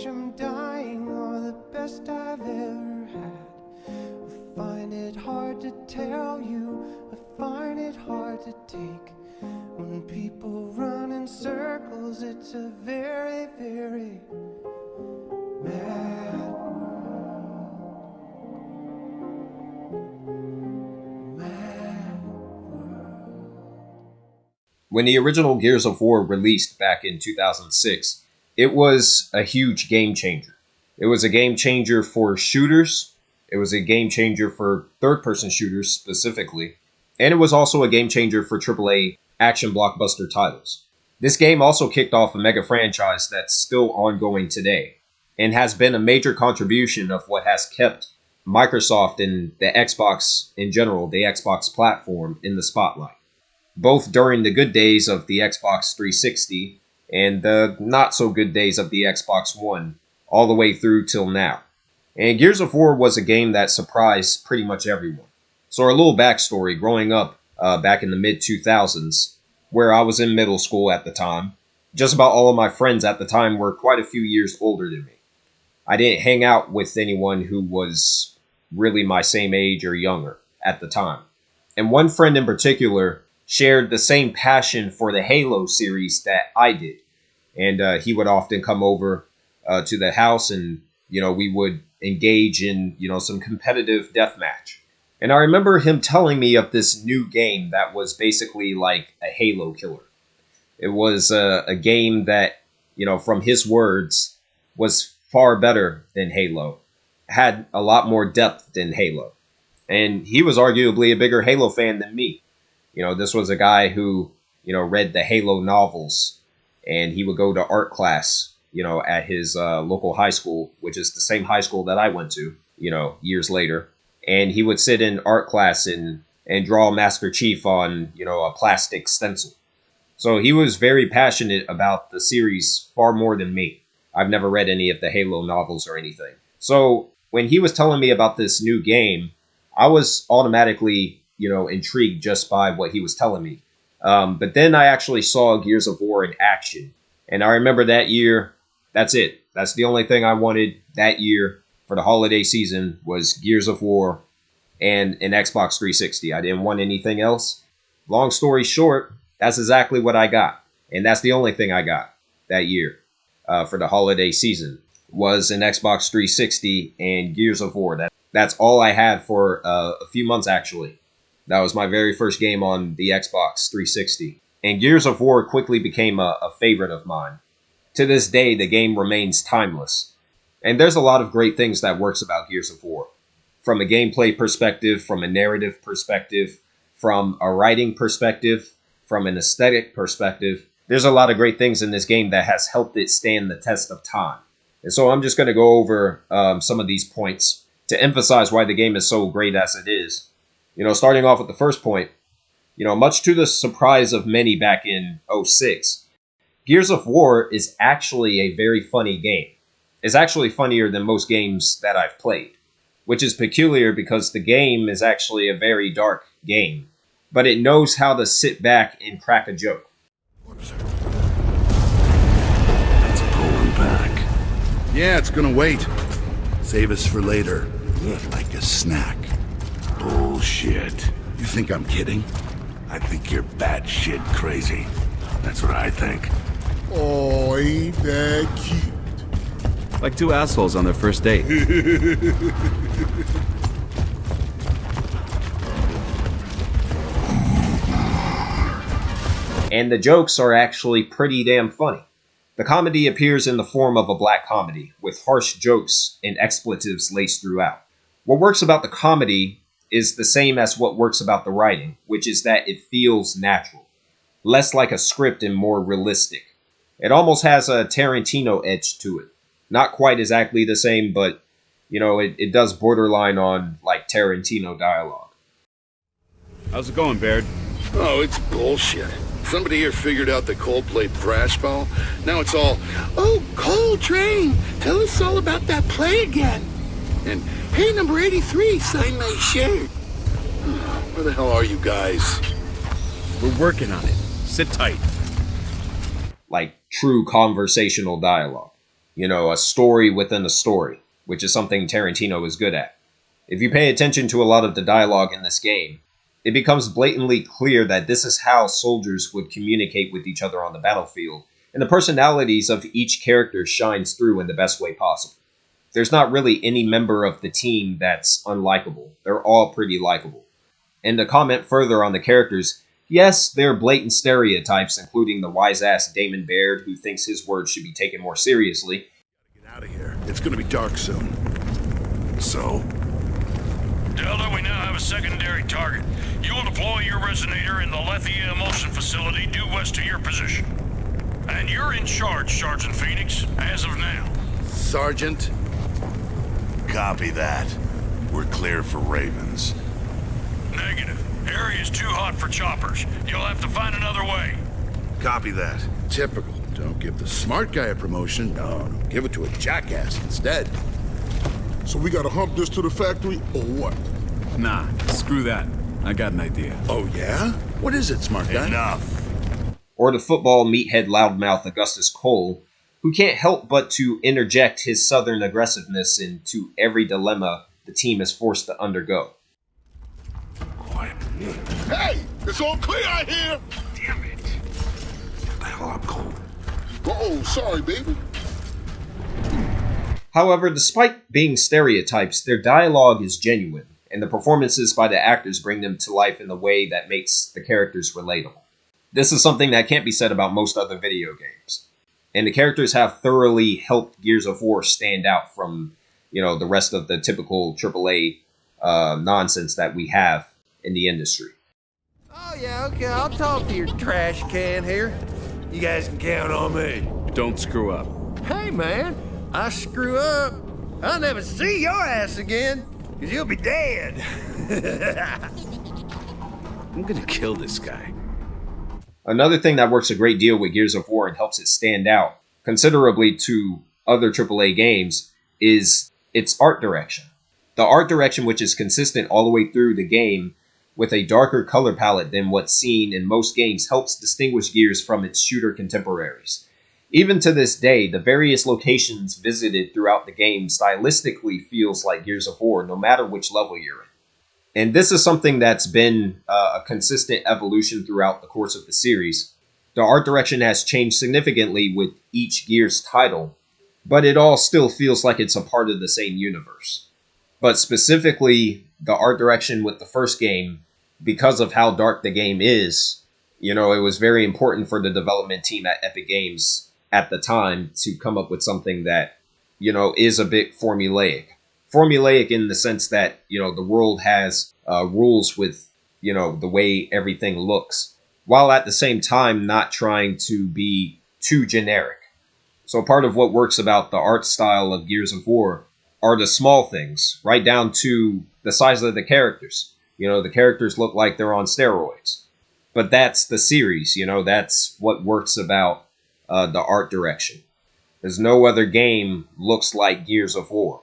I'm dying or the best I've ever had. I find it hard to tell you, I find it hard to take. When people run in circles, it's a very, very mad world. Mad world. When the original Gears of War released back in 2006, it was a huge game changer. It was a game changer for shooters. It was a game changer for third-person shooters specifically. And it was also a game changer for AAA action blockbuster titles. This game also kicked off a mega franchise that's still ongoing today, and has been a major contribution of what has kept Microsoft and the Xbox in general, the Xbox platform, in the spotlight, both during the good days of the Xbox 360 and the not so good days of the Xbox One, all the way through till now. And Gears of War was a game that surprised pretty much everyone. So a little backstory, growing up back in the mid-2000s, where I was in middle school at the time, just about all of my friends at the time were quite a few years older than me. I didn't hang out with anyone who was really my same age or younger at the time. And one friend in particular shared the same passion for the Halo series that I did. And he would often come over to the house and, we would engage in, some competitive deathmatch. And I remember him telling me of this new game that was basically like a Halo killer. It was a game that, from his words, was far better than Halo, had a lot more depth than Halo. And he was arguably a bigger Halo fan than me. This was a guy who, read the Halo novels, and he would go to art class, at his local high school, which is the same high school that I went to, years later. And he would sit in art class and draw Master Chief on, a plastic stencil. So he was very passionate about the series far more than me. I've never read any of the Halo novels or anything. So when he was telling me about this new game, I was automatically, intrigued just by what he was telling me. But then I actually saw Gears of War in action. And I remember that year, that's it. That's the only thing I wanted that year for the holiday season was Gears of War and an Xbox 360. I didn't want anything else. Long story short, that's exactly what I got. And that's the only thing I got that year for the holiday season was an Xbox 360 and Gears of War. That's all I had for a few months, actually. That was my very first game on the Xbox 360. And Gears of War quickly became a favorite of mine. To this day, the game remains timeless. And there's a lot of great things that works about Gears of War. From a gameplay perspective, from a narrative perspective, from a writing perspective, from an aesthetic perspective. There's a lot of great things in this game that has helped it stand the test of time. And so I'm just going to go over some of these points to emphasize why the game is so great as it is. Starting off with the first point, much to the surprise of many back in '06, Gears of War is actually a very funny game. It's actually funnier than most games that I've played, which is peculiar because the game is actually a very dark game, but it knows how to sit back and crack a joke. Let's pull him back. Yeah, it's gonna wait. Save us for later. Like a snack. Bullshit. You think I'm kidding? I think you're batshit crazy. That's what I think. Oh, ain't that cute? Like two assholes on their first date. And the jokes are actually pretty damn funny. The comedy appears in the form of a black comedy, with harsh jokes and expletives laced throughout. What works about the comedy is the same as what works about the writing, which is that it feels natural. Less like a script and more realistic. It almost has a Tarantino edge to it. Not quite exactly the same, but, it does borderline on, like, Tarantino dialogue. How's it going, Baird? Oh, it's bullshit. Somebody here figured out the Coldplay thrash ball. Now it's all, oh, Coltrane, tell us all about that play again. And, hey, number 83, sign my shirt. Where the hell are you guys? We're working on it. Sit tight. Like true conversational dialogue. a story within a story, which is something Tarantino is good at. If you pay attention to a lot of the dialogue in this game, it becomes blatantly clear that this is how soldiers would communicate with each other on the battlefield, and the personalities of each character shines through in the best way possible. There's not really any member of the team that's unlikable. They're all pretty likable. And to comment further on the characters, yes, they're blatant stereotypes, including the wise-ass Damon Baird who thinks his words should be taken more seriously. Get out of here. It's gonna be dark soon. So? Delta, we now have a secondary target. You will deploy your resonator in the Lethia Emulsion Facility due west of your position. And you're in charge, Sergeant Phoenix, as of now. Sergeant? Copy that. We're clear for Ravens. Negative. Area's too hot for choppers. You'll have to find another way. Copy that. Typical. Don't give the smart guy a promotion. No, give it to a jackass instead. So we gotta hump this to the factory, or what? Nah, screw that. I got an idea. Oh, yeah? What is it, smart guy? Enough. Or the football meathead loudmouth Augustus Cole, who can't help but to interject his southern aggressiveness into every dilemma the team is forced to undergo. Quiet. Hey! It's all clear out here! Damn it. Get the hell up, Cole. Oh, sorry, baby. However, despite being stereotypes, their dialogue is genuine, and the performances by the actors bring them to life in the way that makes the characters relatable. This is something that can't be said about most other video games. And the characters have thoroughly helped Gears of War stand out from, the rest of the typical AAA nonsense that we have in the industry. Oh, yeah, okay, I'll talk to your trash can here. You guys can count on me. Don't screw up. Hey, man, I screw up, I'll never see your ass again, because you'll be dead. I'm gonna kill this guy. Another thing that works a great deal with Gears of War and helps it stand out considerably to other AAA games is its art direction. The art direction, which is consistent all the way through the game with a darker color palette than what's seen in most games, helps distinguish Gears from its shooter contemporaries. Even to this day, the various locations visited throughout the game stylistically feels like Gears of War, no matter which level you're in. And this is something that's been a consistent evolution throughout the course of the series. The art direction has changed significantly with each Gears title, but it all still feels like it's a part of the same universe. But specifically, the art direction with the first game, because of how dark the game is, it was very important for the development team at Epic Games at the time to come up with something that, is a bit formulaic. Formulaic in the sense that, the world has rules with, the way everything looks, while at the same time not trying to be too generic. So part of what works about the art style of Gears of War are the small things, right down to the size of the characters. The characters look like they're on steroids. But that's the series, that's what works about the art direction. There's no other game looks like Gears of War.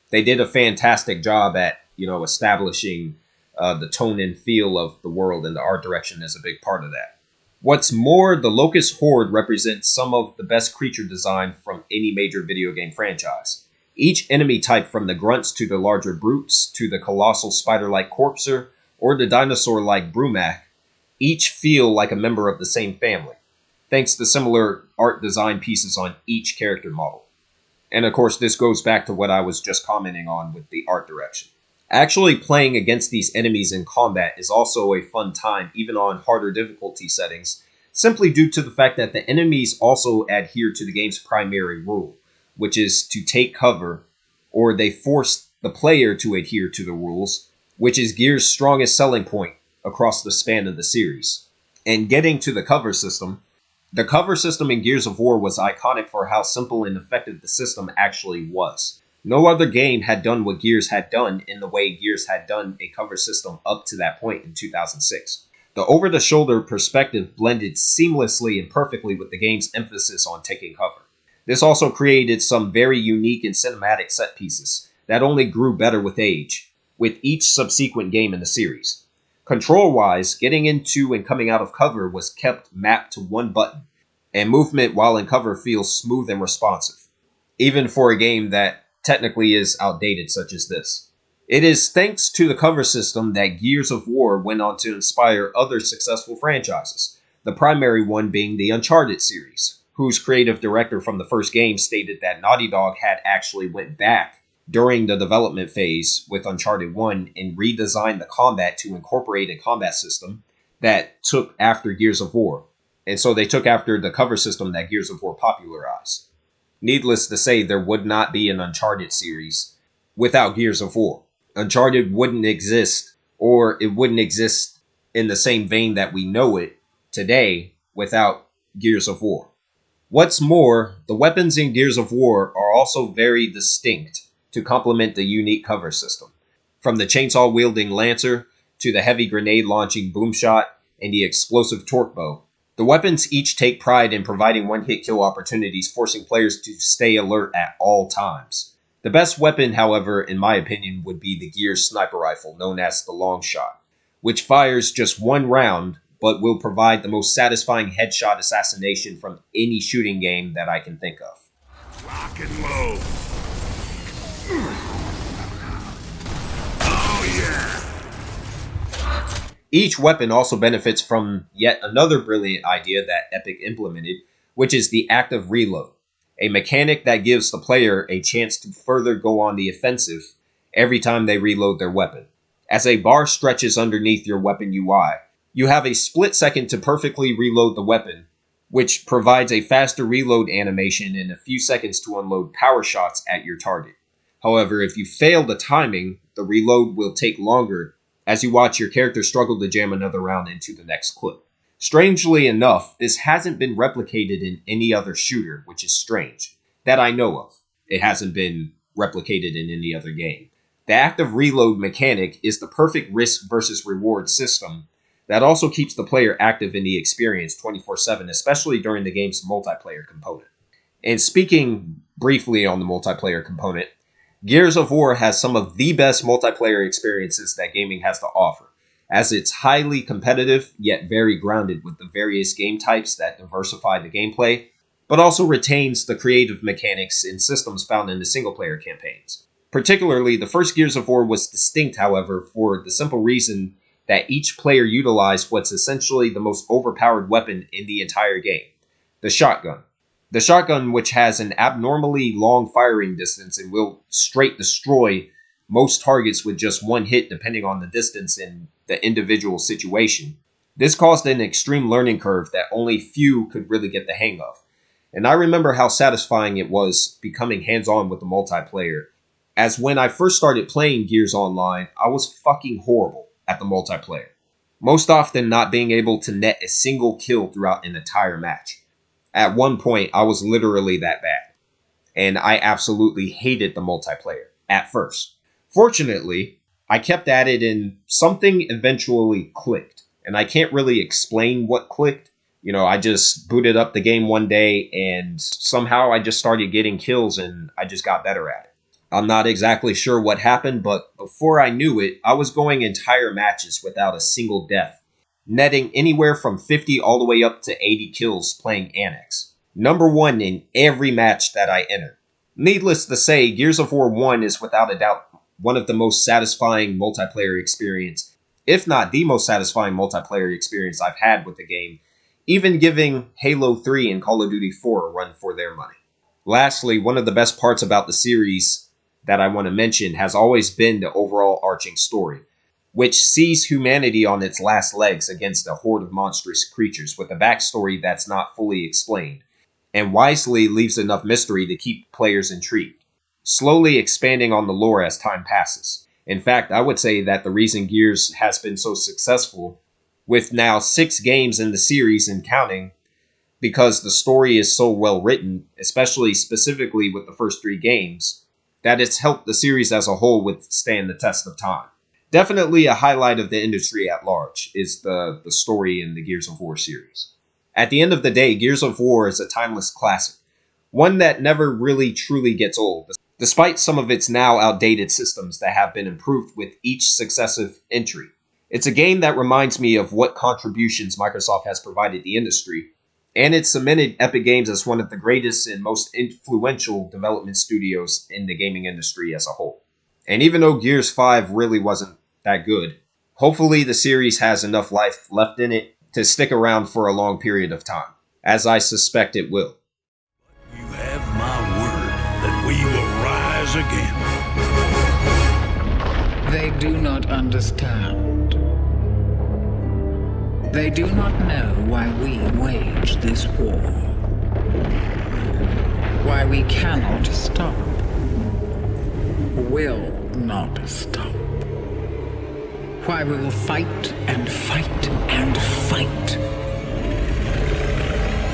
They did a fantastic job at, establishing the tone and feel of the world, and the art direction is a big part of that. What's more, the Locust Horde represents some of the best creature design from any major video game franchise. Each enemy type, from the grunts to the larger brutes, to the colossal spider-like Corpser, or the dinosaur-like Brumak, each feel like a member of the same family, thanks to similar art design pieces on each character model. And of course, this goes back to what I was just commenting on with the art direction. Actually playing against these enemies in combat is also a fun time, even on harder difficulty settings, simply due to the fact that the enemies also adhere to the game's primary rule, which is to take cover, or they force the player to adhere to the rules, which is Gears' strongest selling point across the span of the series. And getting to the cover system in Gears of War was iconic for how simple and effective the system actually was. No other game had done what Gears had done in the way Gears had done a cover system up to that point in 2006. The over-the-shoulder perspective blended seamlessly and perfectly with the game's emphasis on taking cover. This also created some very unique and cinematic set pieces that only grew better with age, with each subsequent game in the series. Control-wise, getting into and coming out of cover was kept mapped to one button, and movement while in cover feels smooth and responsive. even for a game that technically is outdated such as this. It is thanks to the cover system that Gears of War went on to inspire other successful franchises, the primary one being the Uncharted series, whose creative director from the first game stated that Naughty Dog had actually went back during the development phase with Uncharted 1 and redesigned the combat to incorporate a combat system that took after Gears of War. And so they took after the cover system that Gears of War popularized. Needless to say, there would not be an Uncharted series without Gears of War. Uncharted wouldn't exist, or it wouldn't exist in the same vein that we know it today without Gears of War. What's more, the weapons in Gears of War are also very distinct to complement the unique cover system. From the chainsaw-wielding Lancer to the heavy grenade-launching Boomshot and the explosive Torque Bow, the weapons each take pride in providing one-hit kill opportunities, forcing players to stay alert at all times. The best weapon, however, in my opinion, would be the Gears sniper rifle, known as the Long Shot, which fires just one round, but will provide the most satisfying headshot assassination from any shooting game that I can think of. Rock and load. Oh, yeah. Each weapon also benefits from yet another brilliant idea that Epic implemented, which is the active reload, a mechanic that gives the player a chance to further go on the offensive every time they reload their weapon. As a bar stretches underneath your weapon UI, you have a split second to perfectly reload the weapon, which provides a faster reload animation and a few seconds to unload power shots at your target. However, if you fail the timing, the reload will take longer as you watch your character struggle to jam another round into the next clip. Strangely enough, this hasn't been replicated in any other shooter, which is strange. That I know of. It hasn't been replicated in any other game. The active reload mechanic is the perfect risk versus reward system that also keeps the player active in the experience 24/7, especially during the game's multiplayer component. And speaking briefly on the multiplayer component, Gears of War has some of the best multiplayer experiences that gaming has to offer, as it's highly competitive, yet very grounded with the various game types that diversify the gameplay, but also retains the creative mechanics and systems found in the single-player campaigns. Particularly, the first Gears of War was distinct, however, for the simple reason that each player utilized what's essentially the most overpowered weapon in the entire game, the shotgun. The shotgun, which has an abnormally long firing distance and will straight destroy most targets with just one hit depending on the distance and the individual situation. This caused an extreme learning curve that only few could really get the hang of. And I remember how satisfying it was becoming hands-on with the multiplayer, as when I first started playing Gears Online, I was fucking horrible at the multiplayer, most often not being able to net a single kill throughout an entire match. At one point, I was literally that bad, and I absolutely hated the multiplayer at first. Fortunately, I kept at it and something eventually clicked, and I can't really explain what clicked. I just booted up the game one day and somehow I just started getting kills and I just got better at it. I'm not exactly sure what happened, but before I knew it, I was going entire matches without a single death, netting anywhere from 50 all the way up to 80 kills playing Annex. Number 1 in every match that I entered. Needless to say, Gears of War 1 is without a doubt one of the most satisfying multiplayer experience, if not the most satisfying multiplayer experience I've had with the game, even giving Halo 3 and Call of Duty 4 a run for their money. Lastly, one of the best parts about the series that I want to mention has always been the overall arching story, which sees humanity on its last legs against a horde of monstrous creatures with a backstory that's not fully explained, and wisely leaves enough mystery to keep players intrigued, slowly expanding on the lore as time passes. In fact, I would say that the reason Gears has been so successful, with now 6 games in the series and counting, because the story is so well written, especially specifically with the first 3 games, that it's helped the series as a whole withstand the test of time. Definitely a highlight of the industry at large is the story in the Gears of War series. At the end of the day, Gears of War is a timeless classic, one that never really truly gets old, despite some of its now outdated systems that have been improved with each successive entry. It's a game that reminds me of what contributions Microsoft has provided the industry, and it cemented Epic Games as one of the greatest and most influential development studios in the gaming industry as a whole. And even though Gears 5 really wasn't that good, hopefully the series has enough life left in it to stick around for a long period of time, as I suspect it will. You have my word that we will rise again. They do not understand. They do not know why we wage this war. Why we cannot stop. Will not stop. Why we will fight and fight and fight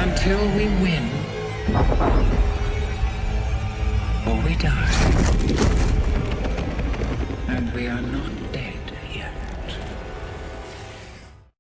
until we win or we die. And we are not dead.